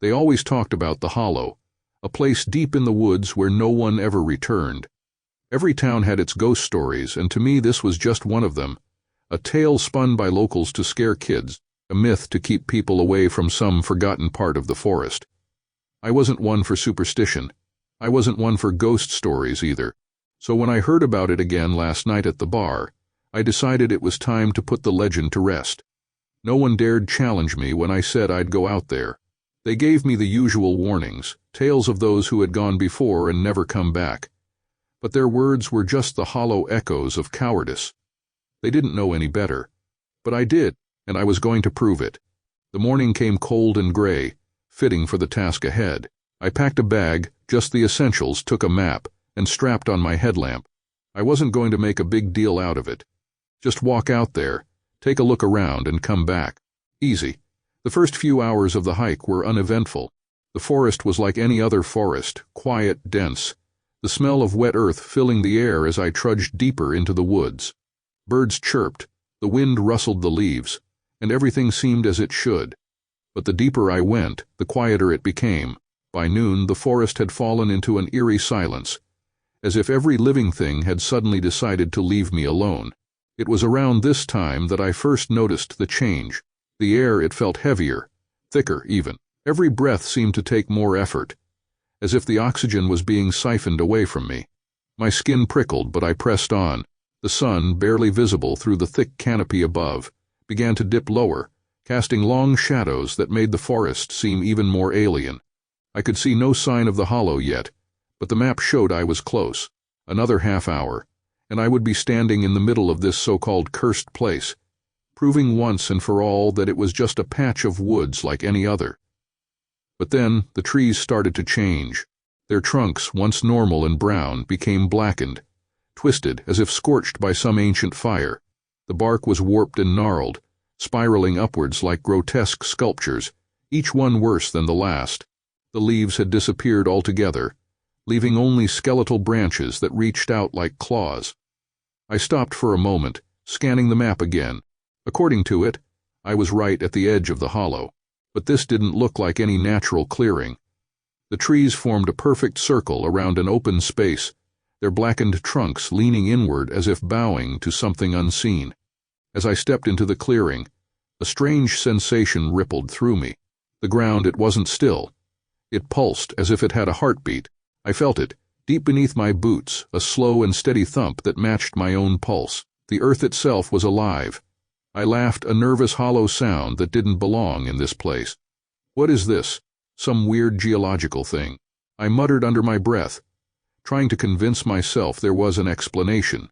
They always talked about the Hollow, a place deep in the woods where no one ever returned. Every town had its ghost stories, and to me this was just one of them. A tale spun by locals to scare kids, a myth to keep people away from some forgotten part of the forest. I wasn't one for superstition. I wasn't one for ghost stories either. So when I heard about it again last night at the bar, I decided it was time to put the legend to rest. No one dared challenge me when I said I'd go out there. They gave me the usual warnings, tales of those who had gone before and never come back. But their words were just the hollow echoes of cowardice. They didn't know any better. But I did, and I was going to prove it. The morning came cold and gray, fitting for the task ahead. I packed a bag, just the essentials, took a map, and strapped on my headlamp. I wasn't going to make a big deal out of it. Just walk out there, take a look around, and come back. Easy. The first few hours of the hike were uneventful. The forest was like any other forest, quiet, dense, the smell of wet earth filling the air as I trudged deeper into the woods. Birds chirped, the wind rustled the leaves, and everything seemed as it should. But the deeper I went, the quieter it became. By noon, the forest had fallen into an eerie silence, as if every living thing had suddenly decided to leave me alone. It was around this time that I first noticed the change. The air, it felt heavier, thicker even. Every breath seemed to take more effort, as if the oxygen was being siphoned away from me. My skin prickled, but I pressed on. The sun, barely visible through the thick canopy above, began to dip lower, casting long shadows that made the forest seem even more alien. I could see no sign of the hollow yet, but the map showed I was close. Another half hour, and I would be standing in the middle of this so-called cursed place, proving once and for all that it was just a patch of woods like any other. But then the trees started to change. Their trunks, once normal and brown, became blackened, twisted as if scorched by some ancient fire. The bark was warped and gnarled, spiraling upwards like grotesque sculptures, each one worse than the last. The leaves had disappeared altogether, leaving only skeletal branches that reached out like claws. I stopped for a moment, scanning the map again. According to it, I was right at the edge of the hollow, but this didn't look like any natural clearing. The trees formed a perfect circle around an open space, their blackened trunks leaning inward as if bowing to something unseen. As I stepped into the clearing, a strange sensation rippled through me. The ground, it wasn't still. It pulsed as if it had a heartbeat. I felt it, deep beneath my boots, a slow and steady thump that matched my own pulse. The earth itself was alive. I laughed, a nervous hollow sound that didn't belong in this place. What is this? Some weird geological thing? I muttered under my breath, trying to convince myself there was an explanation.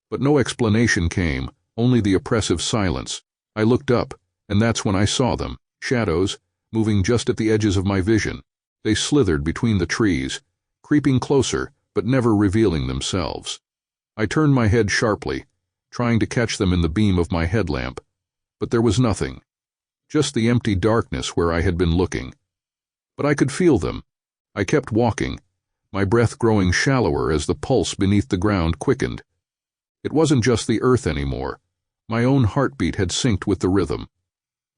But no explanation came, only the oppressive silence. I looked up, and that's when I saw them, shadows, moving just at the edges of my vision. They slithered between the trees, creeping closer, but never revealing themselves. I turned my head sharply, trying to catch them in the beam of my headlamp, but there was nothing, just the empty darkness where I had been looking. But I could feel them. I kept walking, my breath growing shallower as the pulse beneath the ground quickened. It wasn't just the earth anymore. My own heartbeat had synced with the rhythm.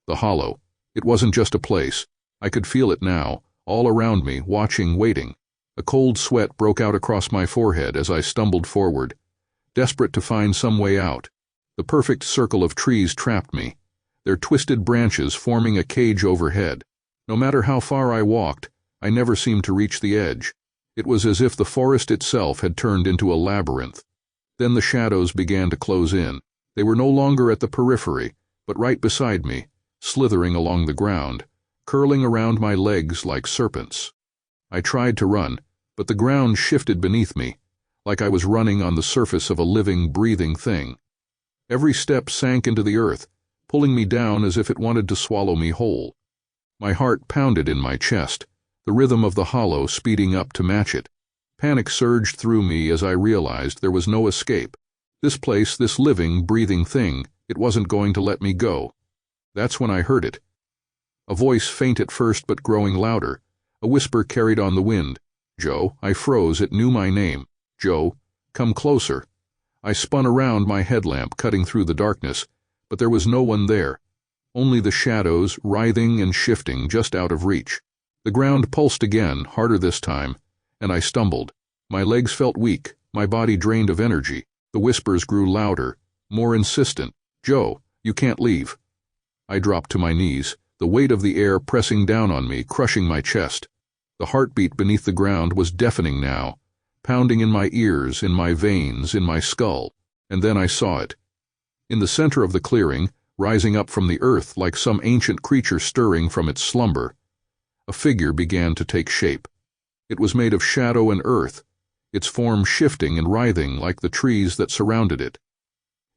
The hollow. It wasn't just a place. I could feel it now, all around me, watching, waiting. A cold sweat broke out across my forehead as I stumbled forward, desperate to find some way out. The perfect circle of trees trapped me, their twisted branches forming a cage overhead. No matter how far I walked, I never seemed to reach the edge. It was as if the forest itself had turned into a labyrinth. Then the shadows began to close in. They were no longer at the periphery, but right beside me, slithering along the ground, curling around my legs like serpents. I tried to run, but the ground shifted beneath me, like I was running on the surface of a living, breathing thing. Every step sank into the earth, pulling me down as if it wanted to swallow me whole. My heart pounded in my chest, the rhythm of the hollow speeding up to match it. Panic surged through me as I realized there was no escape. This place, this living, breathing thing, it wasn't going to let me go. That's when I heard it. A voice, faint at first but growing louder, a whisper carried on the wind. Joe. I froze, it knew my name. Joe, come closer. I spun around, my headlamp cutting through the darkness, but there was no one there. Only the shadows, writhing and shifting just out of reach. The ground pulsed again, harder this time, and I stumbled. My legs felt weak, my body drained of energy. The whispers grew louder, more insistent. "Joe, you can't leave." I dropped to my knees, the weight of the air pressing down on me, crushing my chest. The heartbeat beneath the ground was deafening now, pounding in my ears, in my veins, in my skull. And then I saw it. In the center of the clearing, rising up from the earth like some ancient creature stirring from its slumber, a figure began to take shape. It was made of shadow and earth, its form shifting and writhing like the trees that surrounded it.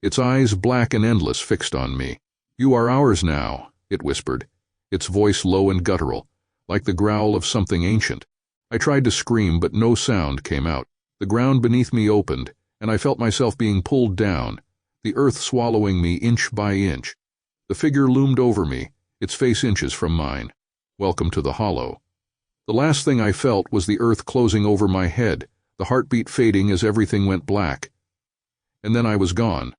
Its eyes, black and endless, fixed on me. "You are ours now," it whispered, its voice low and guttural, like the growl of something ancient. I tried to scream, but no sound came out. The ground beneath me opened, and I felt myself being pulled down, the earth swallowing me inch by inch. The figure loomed over me, its face inches from mine. Welcome to the hollow. The last thing I felt was the earth closing over my head, the heartbeat fading as everything went black. And then I was gone.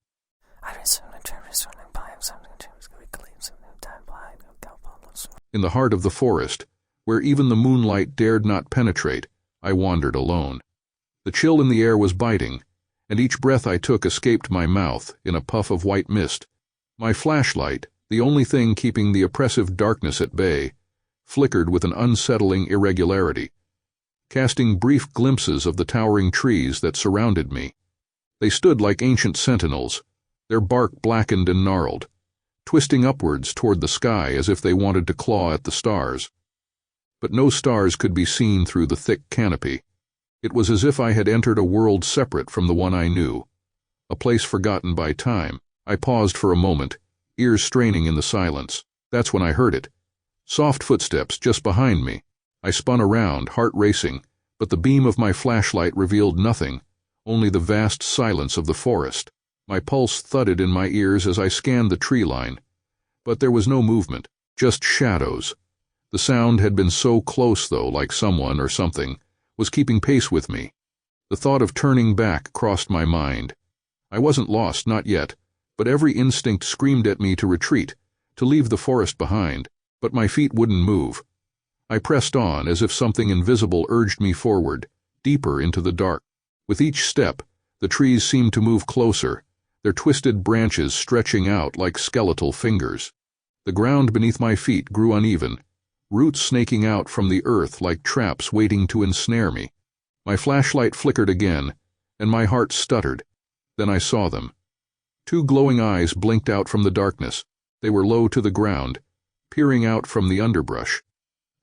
In the heart of the forest, where even the moonlight dared not penetrate, I wandered alone. The chill in the air was biting, and each breath I took escaped my mouth in a puff of white mist. My flashlight, the only thing keeping the oppressive darkness at bay, flickered with an unsettling irregularity, casting brief glimpses of the towering trees that surrounded me. They stood like ancient sentinels, their bark blackened and gnarled, twisting upwards toward the sky as if they wanted to claw at the stars. But no stars could be seen through the thick canopy. It was as if I had entered a world separate from the one I knew, a place forgotten by time. I paused for a moment, ears straining in the silence. That's when I heard it. Soft footsteps just behind me. I spun around, heart racing, but the beam of my flashlight revealed nothing, only the vast silence of the forest. My pulse thudded in my ears as I scanned the tree line, but there was no movement, just shadows. The sound had been so close, though, like someone or something was keeping pace with me. The thought of turning back crossed my mind. I wasn't lost, not yet, but every instinct screamed at me to retreat, to leave the forest behind, but my feet wouldn't move. I pressed on as if something invisible urged me forward, deeper into the dark. With each step, the trees seemed to move closer, their twisted branches stretching out like skeletal fingers. The ground beneath my feet grew uneven, roots snaking out from the earth like traps waiting to ensnare me. My flashlight flickered again, and my heart stuttered. Then I saw them. Two glowing eyes blinked out from the darkness. They were low to the ground, peering out from the underbrush.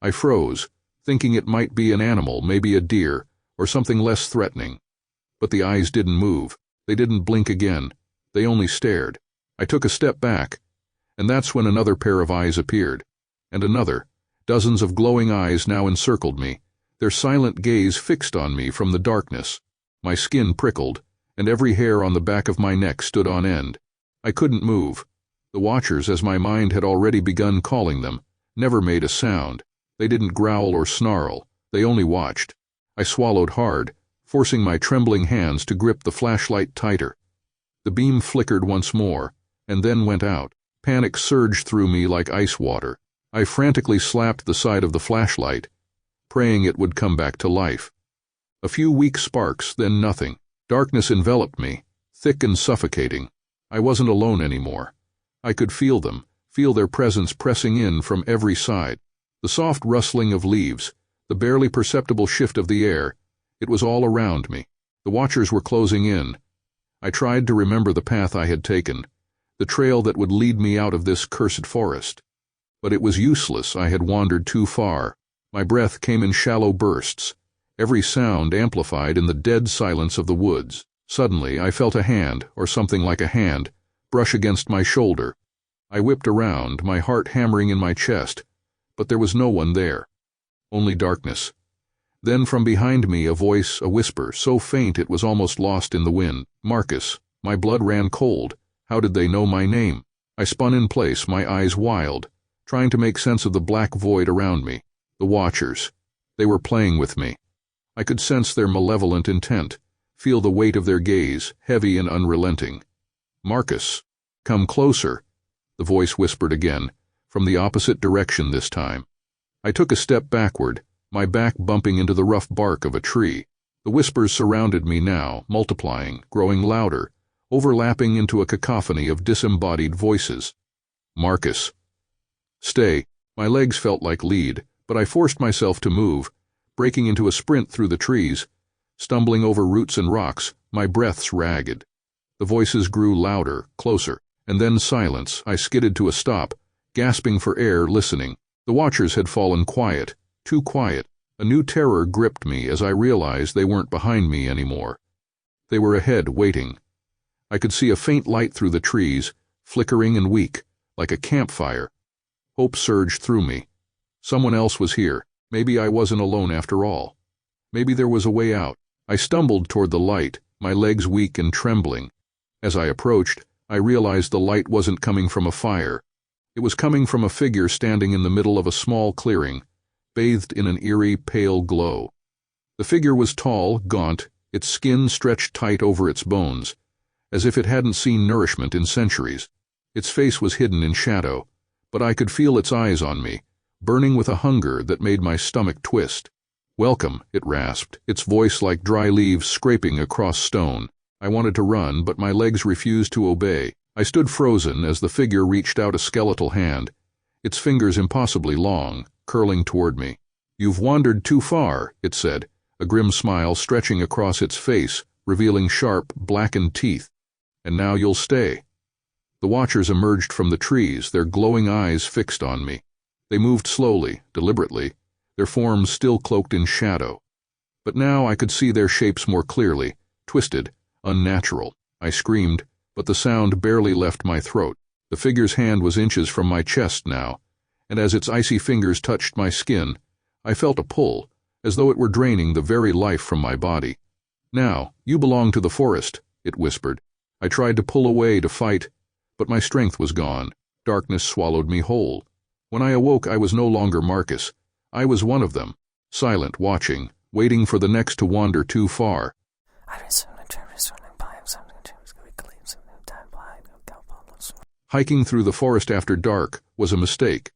I froze, thinking it might be an animal, maybe a deer, or something less threatening. But the eyes didn't move. They didn't blink again. They only stared. I took a step back, and that's when another pair of eyes appeared. And another. Dozens of glowing eyes now encircled me, their silent gaze fixed on me from the darkness. My skin prickled, and every hair on the back of my neck stood on end. I couldn't move. The watchers, as my mind had already begun calling them, never made a sound. They didn't growl or snarl. They only watched. I swallowed hard, forcing my trembling hands to grip the flashlight tighter. The beam flickered once more, and then went out. Panic surged through me like ice water. I frantically slapped the side of the flashlight, praying it would come back to life. A few weak sparks, then nothing. Darkness enveloped me, thick and suffocating. I wasn't alone anymore. I could feel them, feel their presence pressing in from every side. The soft rustling of leaves, the barely perceptible shift of the air, it was all around me. The watchers were closing in. I tried to remember the path I had taken, the trail that would lead me out of this cursed forest. But it was useless. I had wandered too far. My breath came in shallow bursts, every sound amplified in the dead silence of the woods. Suddenly, I felt a hand, or something like a hand, brush against my shoulder. I whipped around, my heart hammering in my chest, but there was no one there. Only darkness. Then from behind me a voice, a whisper, so faint it was almost lost in the wind. "Marcus." My blood ran cold. How did they know my name? I spun in place, my eyes wild, trying to make sense of the black void around me. The watchers. They were playing with me. I could sense their malevolent intent, feel the weight of their gaze, heavy and unrelenting. "Marcus, come closer," the voice whispered again, from the opposite direction this time. I took a step backward, my back bumping into the rough bark of a tree. The whispers surrounded me now, multiplying, growing louder, overlapping into a cacophony of disembodied voices. Marcus. Stay. My legs felt like lead, but I forced myself to move, breaking into a sprint through the trees. Stumbling over roots and rocks, my breaths ragged. The voices grew louder, closer, and then silence. I skidded to a stop, gasping for air, listening. The watchers had fallen quiet, too quiet. A new terror gripped me as I realized they weren't behind me anymore. They were ahead, waiting. I could see a faint light through the trees, flickering and weak, like a campfire. Hope surged through me. Someone else was here. Maybe I wasn't alone after all. Maybe there was a way out. I stumbled toward the light, my legs weak and trembling. As I approached, I realized the light wasn't coming from a fire. It was coming from a figure standing in the middle of a small clearing, bathed in an eerie, pale glow. The figure was tall, gaunt, its skin stretched tight over its bones, as if it hadn't seen nourishment in centuries. Its face was hidden in shadow, but I could feel its eyes on me, burning with a hunger that made my stomach twist. "Welcome," it rasped, its voice like dry leaves scraping across stone. I wanted to run, but my legs refused to obey. I stood frozen as the figure reached out a skeletal hand, its fingers impossibly long, curling toward me. "You've wandered too far," it said, a grim smile stretching across its face, revealing sharp, blackened teeth. "And now you'll stay." The watchers emerged from the trees, their glowing eyes fixed on me. They moved slowly, deliberately, their forms still cloaked in shadow. But now I could see their shapes more clearly, twisted, unnatural. I screamed, but the sound barely left my throat. The figure's hand was inches from my chest now, and as its icy fingers touched my skin, I felt a pull, as though it were draining the very life from my body. "Now, you belong to the forest," it whispered. I tried to pull away to fight, but my strength was gone. Darkness swallowed me whole. When I awoke, I was no longer Marcus. I was one of them, silent, watching, waiting for the next to wander too far. Hiking through the forest after dark was a mistake.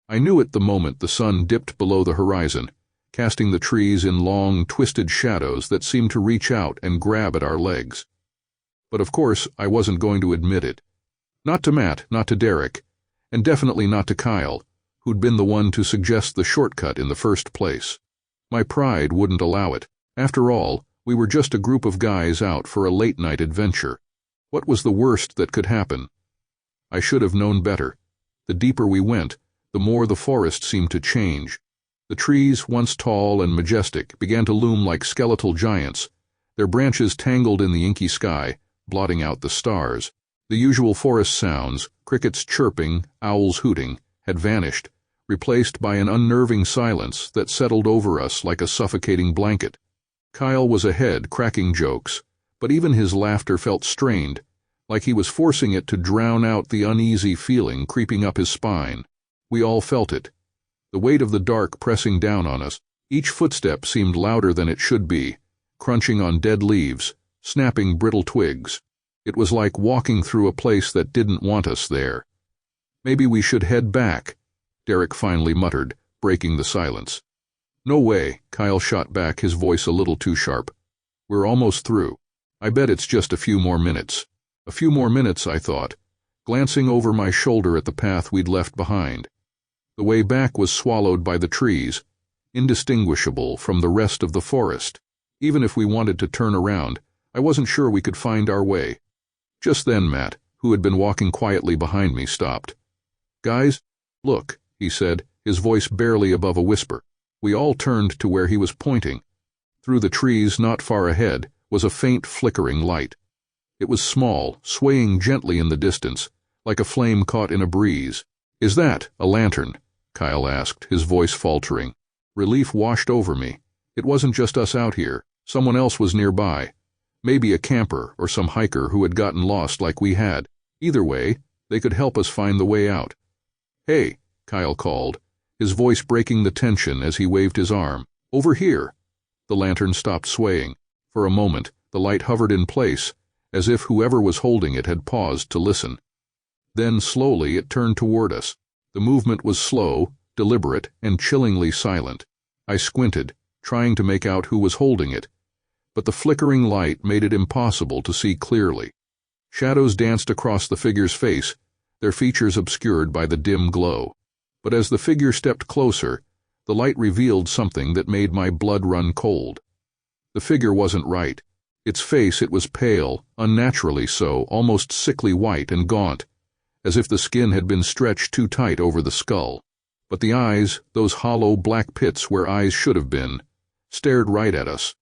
I knew it the moment the sun dipped below the horizon, casting the trees in long, twisted shadows that seemed to reach out and grab at our legs. But of course, I wasn't going to admit it. Not to Matt, not to Derek, and definitely not to Kyle, who'd been the one to suggest the shortcut in the first place. My pride wouldn't allow it. After all, we were just a group of guys out for a late-night adventure. What was the worst that could happen? I should have known better. The deeper we went, the more the forest seemed to change. The trees, once tall and majestic, began to loom like skeletal giants, their branches tangled in the inky sky, blotting out the stars. The usual forest sounds, crickets chirping, owls hooting, had vanished, replaced by an unnerving silence that settled over us like a suffocating blanket. Kyle was ahead, cracking jokes, but even his laughter felt strained, like he was forcing it to drown out the uneasy feeling creeping up his spine. We all felt it, the weight of the dark pressing down on us. Each footstep seemed louder than it should be, crunching on dead leaves, snapping brittle twigs. It was like walking through a place that didn't want us there. "Maybe we should head back," Derek finally muttered, breaking the silence. "No way," Kyle shot back, his voice a little too sharp. "We're almost through. I bet it's just a few more minutes." A few more minutes, I thought, glancing over my shoulder at the path we'd left behind. The way back was swallowed by the trees, indistinguishable from the rest of the forest. Even if we wanted to turn around, I wasn't sure we could find our way. Just then Matt, who had been walking quietly behind me, stopped. "Guys, look," he said, his voice barely above a whisper. We all turned to where he was pointing. Through the trees not far ahead was a faint flickering light. It was small, swaying gently in the distance, like a flame caught in a breeze. "Is that a lantern?" Kyle asked, his voice faltering. Relief washed over me. It wasn't just us out here. Someone else was nearby. Maybe a camper or some hiker who had gotten lost like we had. Either way, they could help us find the way out. "Hey," Kyle called, his voice breaking the tension as he waved his arm. "Over here." The lantern stopped swaying. For a moment, the light hovered in place, as if whoever was holding it had paused to listen. Then slowly it turned toward us. The movement was slow, deliberate, and chillingly silent. I squinted, trying to make out who was holding it, but the flickering light made it impossible to see clearly. Shadows danced across the figure's face, their features obscured by the dim glow. But as the figure stepped closer, the light revealed something that made my blood run cold. The figure wasn't right. Its face, it was pale, unnaturally so, almost sickly white and gaunt, as if the skin had been stretched too tight over the skull. But the eyes, those hollow black pits where eyes should have been, stared right at us.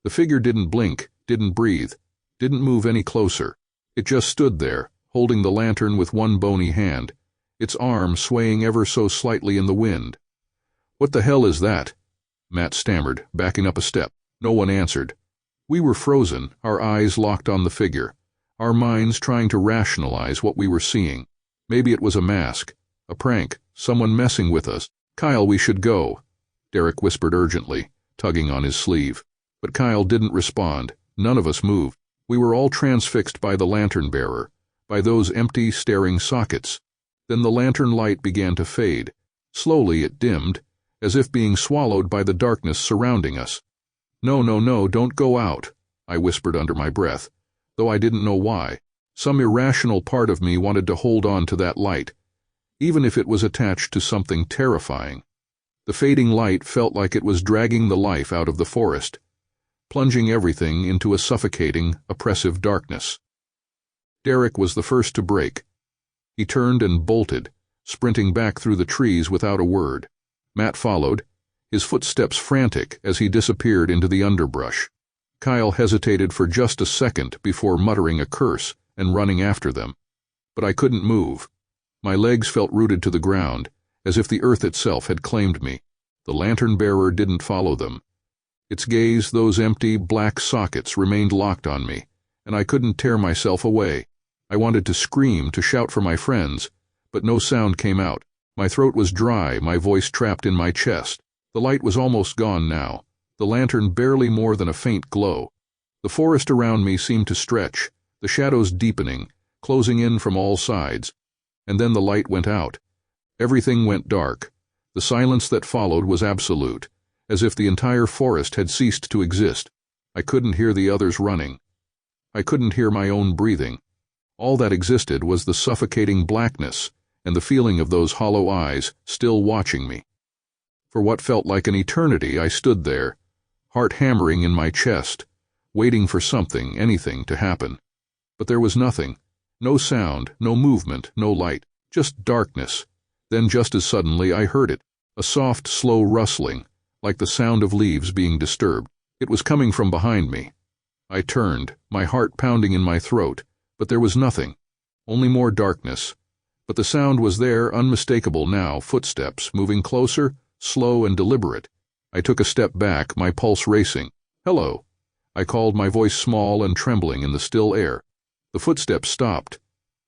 The figure didn't blink, didn't breathe, didn't move any closer. It just stood there, holding the lantern with one bony hand, its arm swaying ever so slightly in the wind. "What the hell is that?" Matt stammered, backing up a step. No one answered. We were frozen, our eyes locked on the figure, our minds trying to rationalize what we were seeing. Maybe it was a mask, a prank, someone messing with us. "Kyle, we should go," Derek whispered urgently, tugging on his sleeve. But Kyle didn't respond. None of us moved. We were all transfixed by the lantern-bearer, by those empty, staring sockets. Then the lantern light began to fade. Slowly it dimmed, as if being swallowed by the darkness surrounding us. "No, no, no, don't go out," I whispered under my breath, though I didn't know why. Some irrational part of me wanted to hold on to that light, even if it was attached to something terrifying. The fading light felt like it was dragging the life out of the forest, plunging everything into a suffocating, oppressive darkness. Derek was the first to break. He turned and bolted, sprinting back through the trees without a word. Matt followed, his footsteps frantic as he disappeared into the underbrush. Kyle hesitated for just a second before muttering a curse and running after them. But I couldn't move. My legs felt rooted to the ground, as if the earth itself had claimed me. The lantern-bearer didn't follow them. Its gaze, those empty, black sockets, remained locked on me, and I couldn't tear myself away. I wanted to scream, to shout for my friends, but no sound came out. My throat was dry, my voice trapped in my chest. The light was almost gone now, the lantern barely more than a faint glow. The forest around me seemed to stretch, the shadows deepening, closing in from all sides. And then the light went out. Everything went dark. The silence that followed was absolute, as if the entire forest had ceased to exist. I couldn't hear the others running. I couldn't hear my own breathing. All that existed was the suffocating blackness and the feeling of those hollow eyes still watching me. For what felt like an eternity, I stood there, heart hammering in my chest, waiting for something, anything, to happen. But there was nothing. No sound, no movement, no light, just darkness. Then just as suddenly I heard it, a soft, slow rustling, like the sound of leaves being disturbed. It was coming from behind me. I turned, my heart pounding in my throat, but there was nothing. Only more darkness. But the sound was there, unmistakable now, footsteps, moving closer, slow and deliberate. I took a step back, my pulse racing. "Hello," I called, my voice small and trembling in the still air. The footsteps stopped.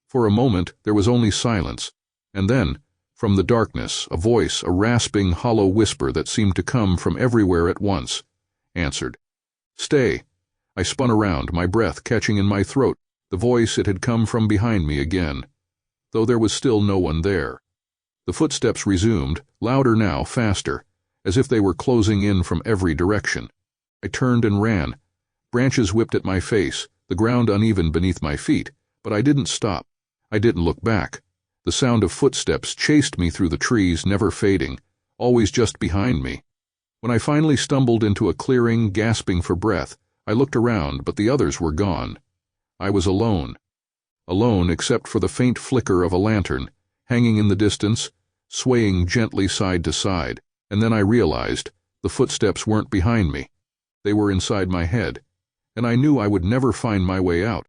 For a moment there was only silence, and then, from the darkness, a voice, a rasping, hollow whisper that seemed to come from everywhere at once, answered. "Stay." I spun around, my breath catching in my throat. The voice, it had come from behind me again, though there was still no one there. The footsteps resumed, louder now, faster, as if they were closing in from every direction. I turned and ran. Branches whipped at my face, the ground uneven beneath my feet, but I didn't stop. I didn't look back. The sound of footsteps chased me through the trees, never fading, always just behind me. When I finally stumbled into a clearing, gasping for breath, I looked around, but the others were gone. I was alone. Alone except for the faint flicker of a lantern, hanging in the distance, swaying gently side to side. And then I realized the footsteps weren't behind me. They were inside my head, and I knew I would never find my way out.